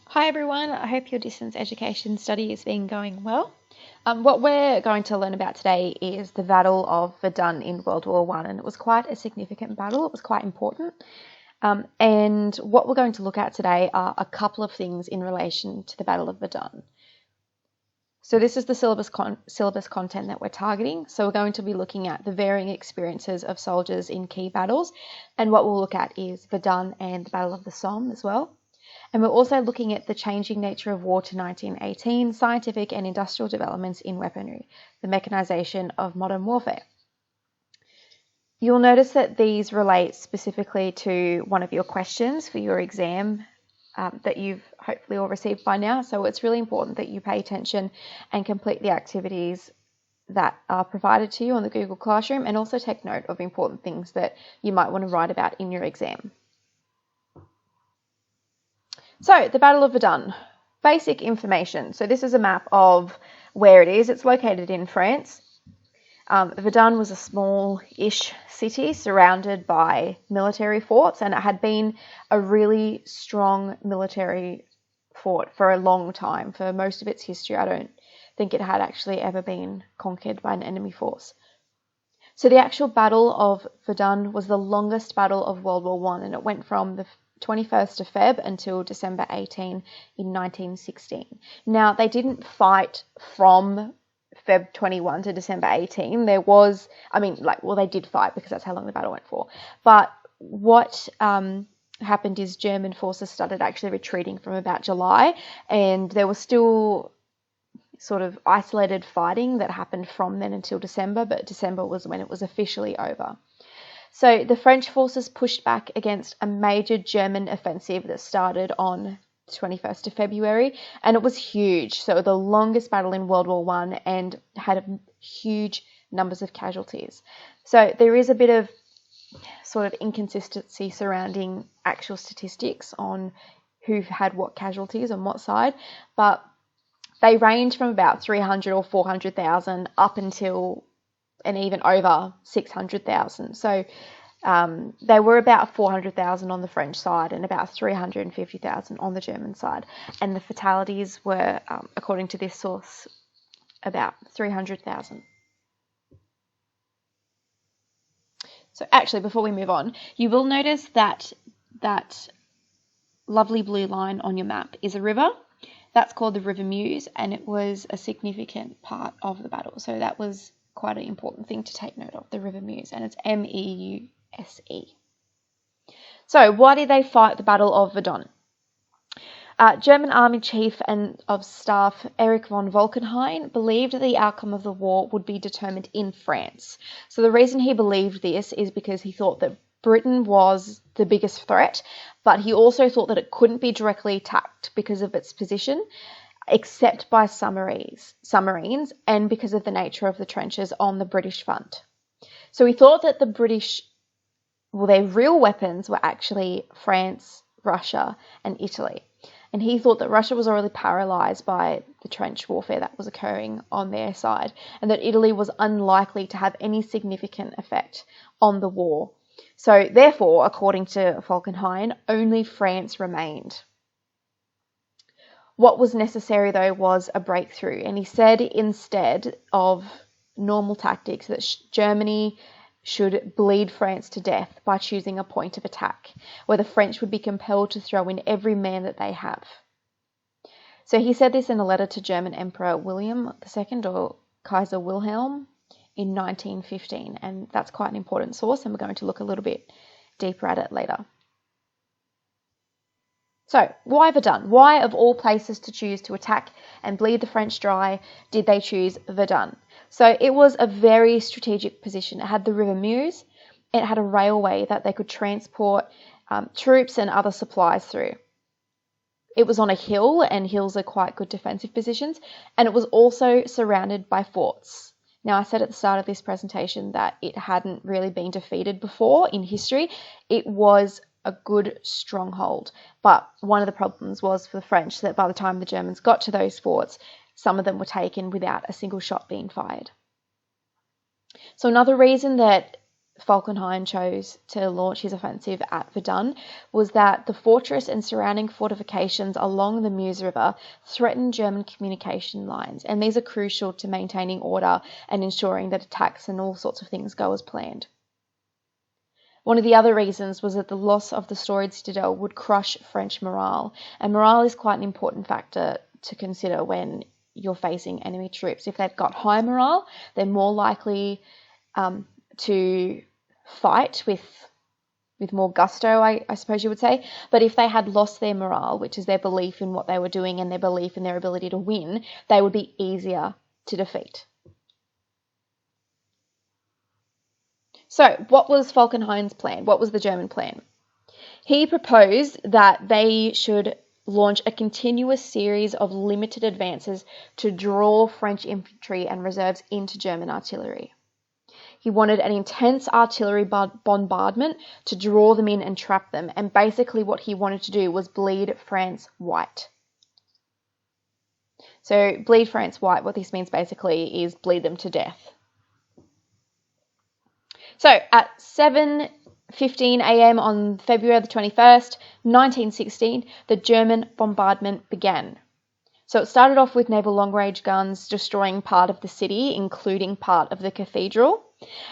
Hi everyone, I hope your distance education study has been going well. What we're going to learn about today is the Battle of Verdun in World War I, and it was quite a significant battle. It was quite important. And what we're going to look at today are a couple of things in relation to the Battle of Verdun. So this is the syllabus content that we're targeting. So we're going to be looking at the varying experiences of soldiers in key battles, and what we'll look at is Verdun and the Battle of the Somme as well. And we're also looking at the changing nature of war to 1918, scientific and industrial developments in weaponry, the mechanisation of modern warfare. You'll notice that these relate specifically to one of your questions for your exam that you've hopefully all received by now. So it's really important that you pay attention and complete the activities that are provided to you on the Google Classroom, and also take note of important things that you might want to write about in your exam. So, the Battle of Verdun. Basic information. So this is a map of where it is. It's located in France. Verdun was a small-ish city surrounded by military forts, and it had been a really strong military fort for a long time. For most of its history, I don't think it had actually ever been conquered by an enemy force. So the actual Battle of Verdun was the longest battle of World War I, and it went from the 21st of Feb until December 18 in 1916. Now, they didn't fight from Feb 21 to December 18. They did fight because that's how long the battle went for. But what happened is German forces started actually retreating from about July, and there was still sort of isolated fighting that happened from then until December, but December was when it was officially over. So the French forces pushed back against a major German offensive that started on the 21st of February, and it was huge. So the longest battle in World War I, and had huge numbers of casualties. So there is a bit of sort of inconsistency surrounding actual statistics on who had what casualties on what side, but they range from about 300 or 400,000 up until and even over 600,000. So they were about 400,000 on the French side and about 350,000 on the German side. And the fatalities were, according to this source, about 300,000. So actually, before we move on, you will notice that that lovely blue line on your map is a river. That's called the River Meuse, and it was a significant part of the battle. So that was quite an important thing to take note of, the River Meuse, and it's Meuse. So why did they fight the Battle of Verdun? German Army Chief and of Staff Erich von Falkenhayn believed that the outcome of the war would be determined in France. So the reason he believed this is because he thought that Britain was the biggest threat, but he also thought that it couldn't be directly attacked because of its position, except by submarines, and because of the nature of the trenches on the British front. So he thought that the British, their real weapons were actually France, Russia, and Italy. And he thought that Russia was already paralysed by the trench warfare that was occurring on their side, and that Italy was unlikely to have any significant effect on the war. So therefore, according to Falkenhayn, only France remained. What was necessary, though, was a breakthrough, and he said instead of normal tactics that Germany should bleed France to death by choosing a point of attack, where the French would be compelled to throw in every man that they have. So he said this in a letter to German Emperor William II, or Kaiser Wilhelm, in 1915, and that's quite an important source, and we're going to look a little bit deeper at it later. So, why Verdun? Why, of all places to choose to attack and bleed the French dry, did they choose Verdun? So, it was a very strategic position. It had the River Meuse, it had a railway that they could transport troops and other supplies through. It was on a hill, and hills are quite good defensive positions, and it was also surrounded by forts. Now, I said at the start of this presentation that it hadn't really been defeated before in history. It was a good stronghold, but one of the problems was for the French that by the time the Germans got to those forts, some of them were taken without a single shot being fired. So another reason that Falkenhayn chose to launch his offensive at Verdun was that the fortress and surrounding fortifications along the Meuse River threatened German communication lines, and these are crucial to maintaining order and ensuring that attacks and all sorts of things go as planned. One of the other reasons was that the loss of the storied citadel would crush French morale, and morale is quite an important factor to consider when you're facing enemy troops. If they've got high morale, they're more likely to fight with more gusto, I suppose you would say. But if they had lost their morale, which is their belief in what they were doing and their belief in their ability to win, they would be easier to defeat. So what was Falkenhayn's plan? What was the German plan? He proposed that they should launch a continuous series of limited advances to draw French infantry and reserves into German artillery. He wanted an intense artillery bombardment to draw them in and trap them, and basically what he wanted to do was bleed France white. So bleed France white, what this means basically is bleed them to death. So at 7:15 a.m. on February the 21st, 1916, the German bombardment began. So it started off with naval long-range guns destroying part of the city, including part of the cathedral.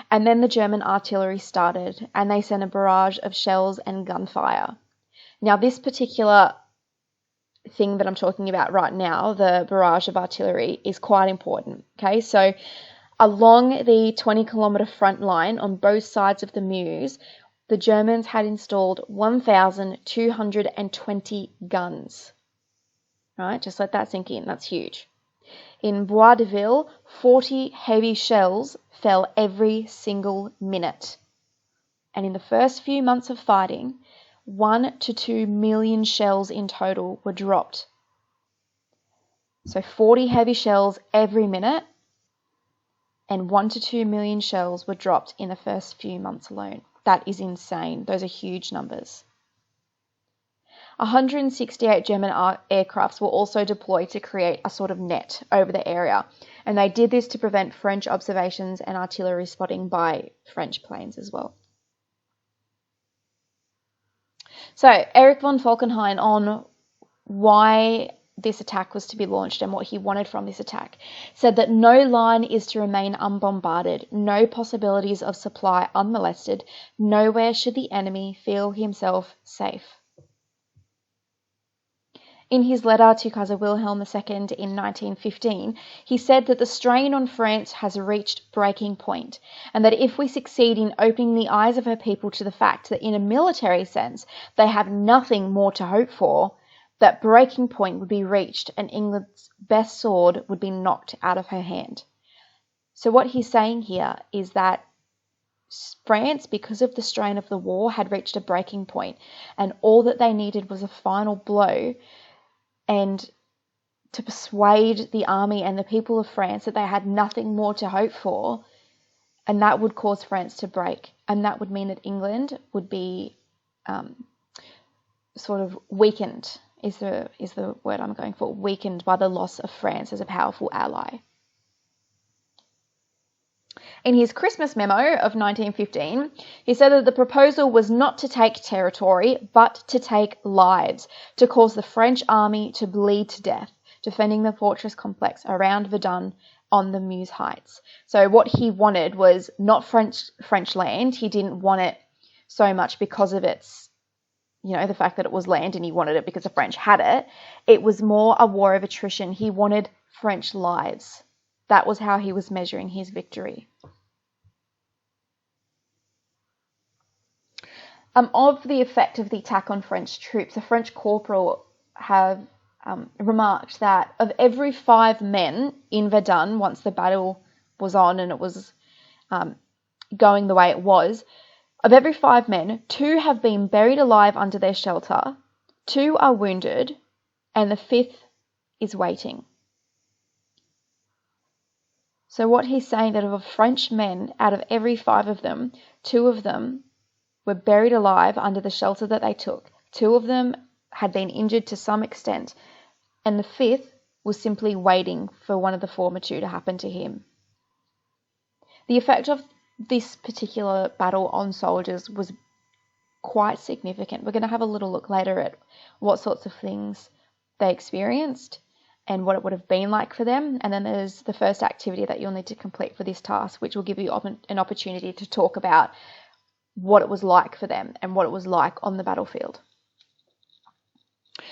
And then the German artillery started, and they sent a barrage of shells and gunfire. Now, this particular thing that I'm talking about right now, the barrage of artillery, is quite important. Okay, so along the 20-kilometre front line on both sides of the Meuse, the Germans had installed 1,220 guns. Right, just let that sink in. That's huge. In Bois de Ville, 40 heavy shells fell every single minute. And in the first few months of fighting, 1 to 2 million shells in total were dropped. So 40 heavy shells every minute, and 1 to 2 million shells were dropped in the first few months alone. That is insane. Those are huge numbers. 168 German aircrafts were also deployed to create a sort of net over the area, and they did this to prevent French observations and artillery spotting by French planes as well. So Erich von Falkenhayn on why this attack was to be launched and what he wanted from this attack said that no line is to remain unbombarded, no possibilities of supply unmolested, nowhere should the enemy feel himself safe. In his letter to Kaiser Wilhelm II in 1915, he said that the strain on France has reached breaking point, and that if we succeed in opening the eyes of her people to the fact that in a military sense they have nothing more to hope for, that breaking point would be reached and England's best sword would be knocked out of her hand. So what he's saying here is that France, because of the strain of the war, had reached a breaking point, and all that they needed was a final blow and to persuade the army and the people of France that they had nothing more to hope for, and that would cause France to break, and that would mean that England would be sort of weakened, is the word I'm going for, weakened by the loss of France as a powerful ally. In his Christmas memo of 1915, he said that the proposal was not to take territory, but to take lives, to cause the French army to bleed to death, defending the fortress complex around Verdun on the Meuse Heights. So what he wanted was not French land. He didn't want it so much because of its, the fact that it was land, and he wanted it because the French had it. It was more a war of attrition. He wanted French lives. That was how he was measuring his victory. Of the effect of the attack on French troops, a French corporal have remarked that of every 5 men in Verdun, once the battle was on and it was going the way it was, of every 5 men, 2 have been buried alive under their shelter, 2 are wounded, and the 5th is waiting. So what he's saying, that of French men, out of every 5 of them, 2 of them were buried alive under the shelter that they took. 2 of them had been injured to some extent, and the 5th was simply waiting for one of the former 2 to happen to him. The effect of this particular battle on soldiers was quite significant. We're going to have a little look later at what sorts of things they experienced and what it would have been like for them. And then there's the first activity that you'll need to complete for this task, which will give you an opportunity to talk about what it was like for them and what it was like on the battlefield.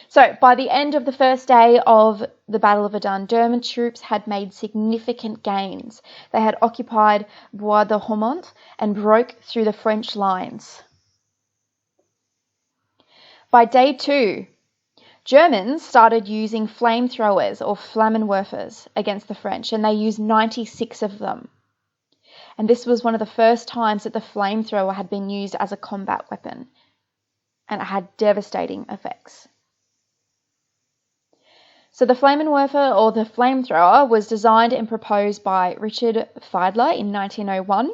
So by the end of the first day of the Battle of Verdun, German troops had made significant gains. They had occupied Bois de Haumont and broke through the French lines. By day 2, Germans started using flamethrowers or Flammenwerfers against the French, and they used 96 of them. And this was one of the first times that the flamethrower had been used as a combat weapon, and it had devastating effects. So the Flammenwerfer, or the flamethrower, was designed and proposed by Richard Fiedler in 1901.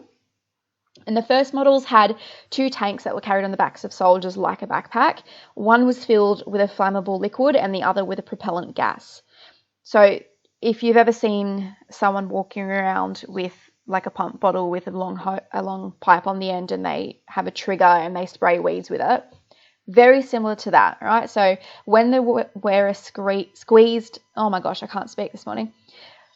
And the first models had 2 tanks that were carried on the backs of soldiers like a backpack. One was filled with a flammable liquid and the other with a propellant gas. So if you've ever seen someone walking around with like a pump bottle with a long pipe on the end and they have a trigger and they spray weeds with it, very similar to that, right? So when the wearer squeezed, oh my gosh, I can't speak this morning.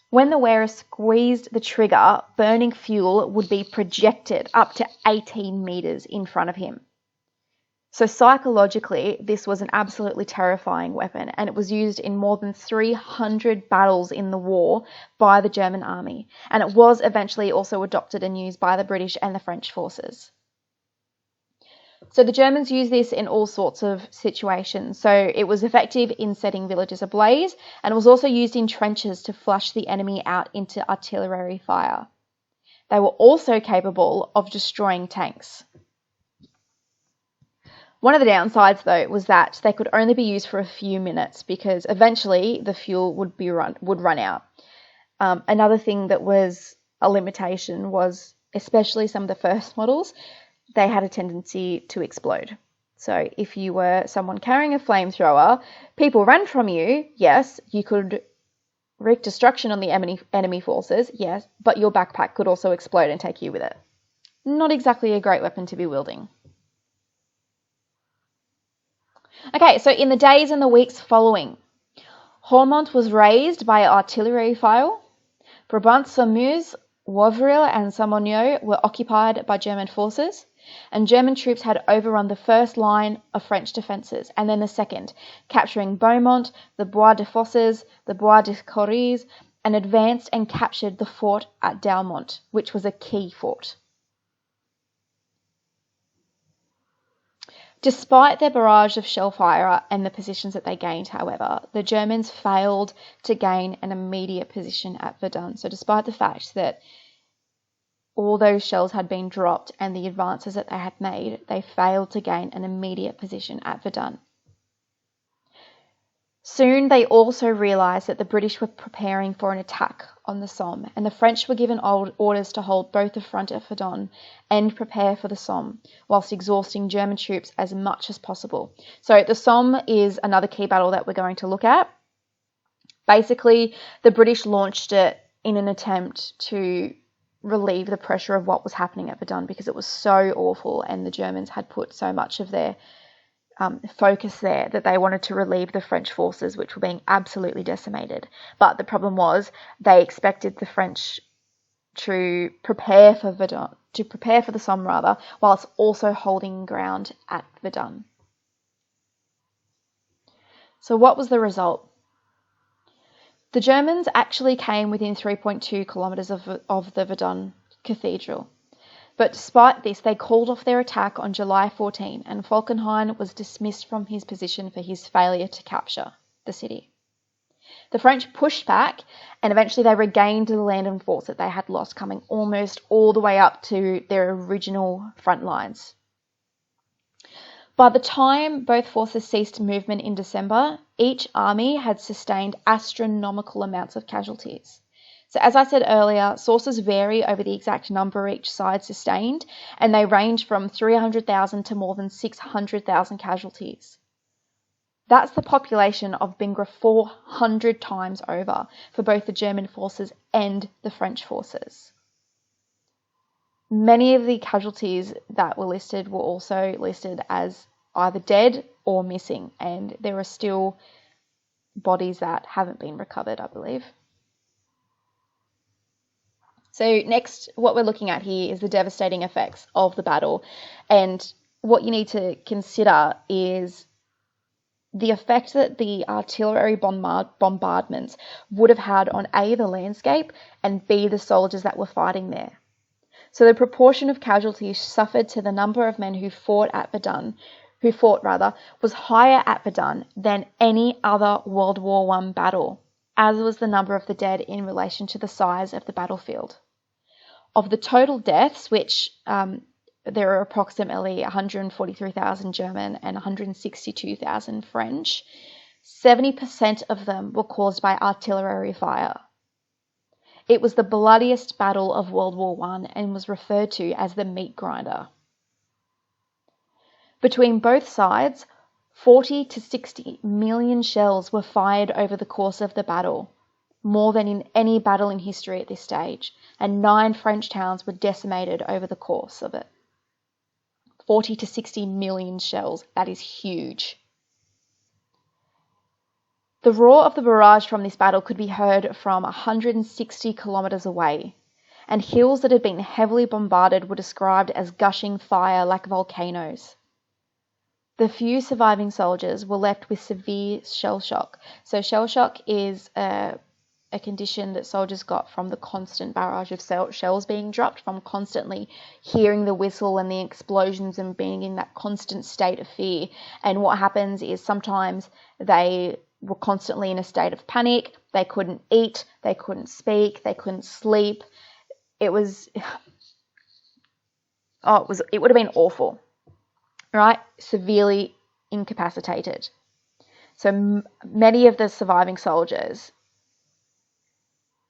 When the wearer squeezed the trigger, burning fuel would be projected up to 18 meters in front of him. So psychologically, this was an absolutely terrifying weapon, and it was used in more than 300 battles in the war by the German army, and it was eventually also adopted and used by the British and the French forces. So the Germans used this in all sorts of situations. So it was effective in setting villages ablaze, and it was also used in trenches to flush the enemy out into artillery fire. They were also capable of destroying tanks. One of the downsides, though, was that they could only be used for a few minutes because eventually the fuel would run out. Another thing that was a limitation was, especially some of the first models, they had a tendency to explode. So if you were someone carrying a flamethrower, people ran from you, yes, you could wreak destruction on the enemy forces, yes, but your backpack could also explode and take you with it. Not exactly a great weapon to be wielding. Okay, so in the days and the weeks following, Haumont was razed by artillery fire. Brabant-sur-Meuse, Wavre and Samogneux were occupied by German forces, and German troops had overrun the first line of French defences and then the second, capturing Beaumont, the Bois de Fosses, the Bois de Cories, and advanced and captured the fort at Dalmont, which was a key fort. Despite their barrage of shell fire and the positions that they gained, however, the Germans failed to gain an immediate position at Verdun. So despite the fact that all those shells had been dropped and the advances that they had made, they failed to gain an immediate position at Verdun. Soon they also realised that the British were preparing for an attack on the Somme, and the French were given orders to hold both the front at Verdun and prepare for the Somme, whilst exhausting German troops as much as possible. So the Somme is another key battle that we're going to look at. Basically, the British launched it in an attempt to relieve the pressure of what was happening at Verdun because it was so awful and the Germans had put so much of their focus there that they wanted to relieve the French forces, which were being absolutely decimated. But the problem was they expected the French to prepare for Verdun, to prepare for the Somme rather, whilst also holding ground at Verdun. So what was the result? The Germans actually came within 3.2 kilometres of the Verdun Cathedral. But despite this, they called off their attack on July 14, and Falkenhayn was dismissed from his position for his failure to capture the city. The French pushed back, and eventually they regained the land and forts that they had lost, coming almost all the way up to their original front lines. By the time both forces ceased movement in December, each army had sustained astronomical amounts of casualties. So as I said earlier, sources vary over the exact number each side sustained, and they range from 300,000 to more than 600,000 casualties. That's the population of Bingra 400 times over for both the German forces and the French forces. Many of the casualties that were listed were also listed as either dead or missing, and there are still bodies that haven't been recovered, I believe. So next, what we're looking at here is the devastating effects of the battle. And what you need to consider is the effect that the artillery bombardments would have had on A, the landscape, and B, the soldiers that were fighting there. So the proportion of casualties suffered to the number of men who fought, was higher at Verdun than any other World War I battle, as was the number of the dead in relation to the size of the battlefield. Of the total deaths, which there are approximately 143,000 German and 162,000 French, 70% of them were caused by artillery fire. It was the bloodiest battle of World War I and was referred to as the meat grinder. Between both sides, 40 to 60 million shells were fired over the course of the battle, more than in any battle in history at this stage, and 9 French towns were decimated over the course of it. 40 to 60 million shells, that is huge. The roar of the barrage from this battle could be heard from 160 kilometres away, and hills that had been heavily bombarded were described as gushing fire like volcanoes. The few surviving soldiers were left with severe shell shock. So shell shock is a condition that soldiers got from the constant barrage of shells being dropped, from constantly hearing the whistle and the explosions and being in that constant state of fear. And what happens is sometimes they were constantly in a state of panic. They couldn't eat, they couldn't speak, they couldn't sleep. It would have been awful, right? Severely incapacitated. So many of the surviving soldiers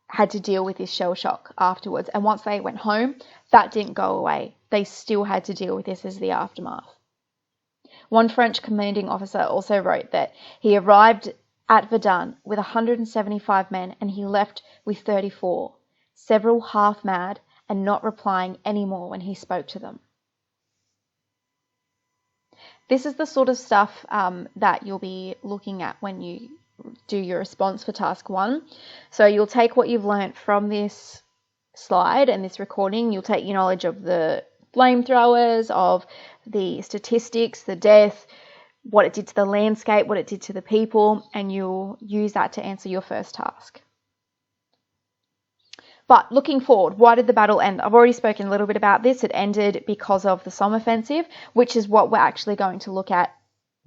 had to deal with this shell shock afterwards. And once they went home, that didn't go away. They still had to deal with this as the aftermath. One French commanding officer also wrote that he arrived at Verdun with 175 men and he left with 34, several half mad and not replying anymore when he spoke to them. This is the sort of stuff that you'll be looking at when you do your response for task 1. So you'll take what you've learnt from this slide and this recording. You'll take your knowledge of the flamethrowers, of the statistics, the death, what it did to the landscape, what it did to the people, and you'll use that to answer your first task. But looking forward, why did the battle end? I've already spoken a little bit about this. It ended because of the Somme offensive, which is what we're actually going to look at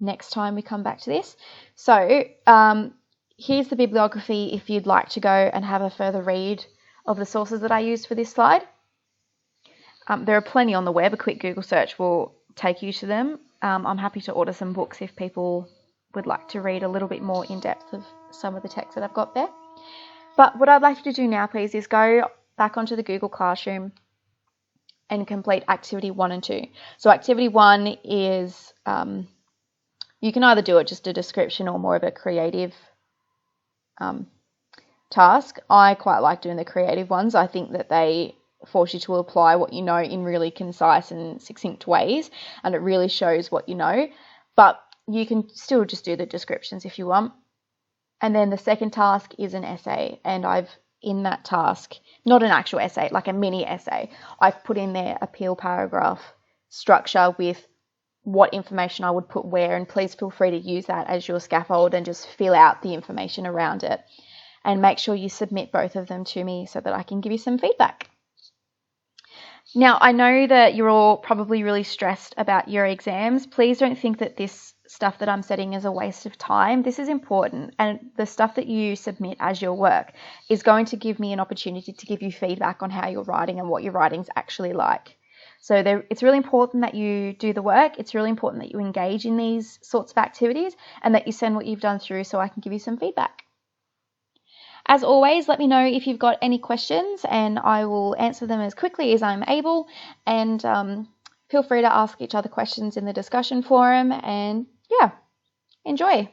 next time we come back to this. So here's the bibliography if you'd like to go and have a further read of the sources that I used for this slide. There are plenty on the web. A quick Google search will take you to them. I'm happy to order some books if people would like to read a little bit more in depth of some of the text that I've got there. But what I'd like you to do now, please, is go back onto the Google Classroom and complete Activity 1 and 2. So Activity 1 is, you can either do it just a description or more of a creative task. I quite like doing the creative ones. I think that they force you to apply what you know in really concise and succinct ways, and it really shows what you know. But you can still just do the descriptions if you want. And then the second task is an essay, and I've, in that task, not an actual essay, like a mini essay, I've put in there a peel paragraph structure with what information I would put where, and please feel free to use that as your scaffold and just fill out the information around it. And make sure you submit both of them to me so that I can give you some feedback. Now, I know that you're all probably really stressed about your exams. Please don't think that this stuff that I'm setting is a waste of time. This is important, and the stuff that you submit as your work is going to give me an opportunity to give you feedback on how you're writing and what your writing's actually like. So it's really important that you do the work. It's really important that you engage in these sorts of activities and that you send what you've done through so I can give you some feedback. As always, let me know if you've got any questions and I will answer them as quickly as I'm able. And feel free to ask each other questions in the discussion forum. And yeah, enjoy.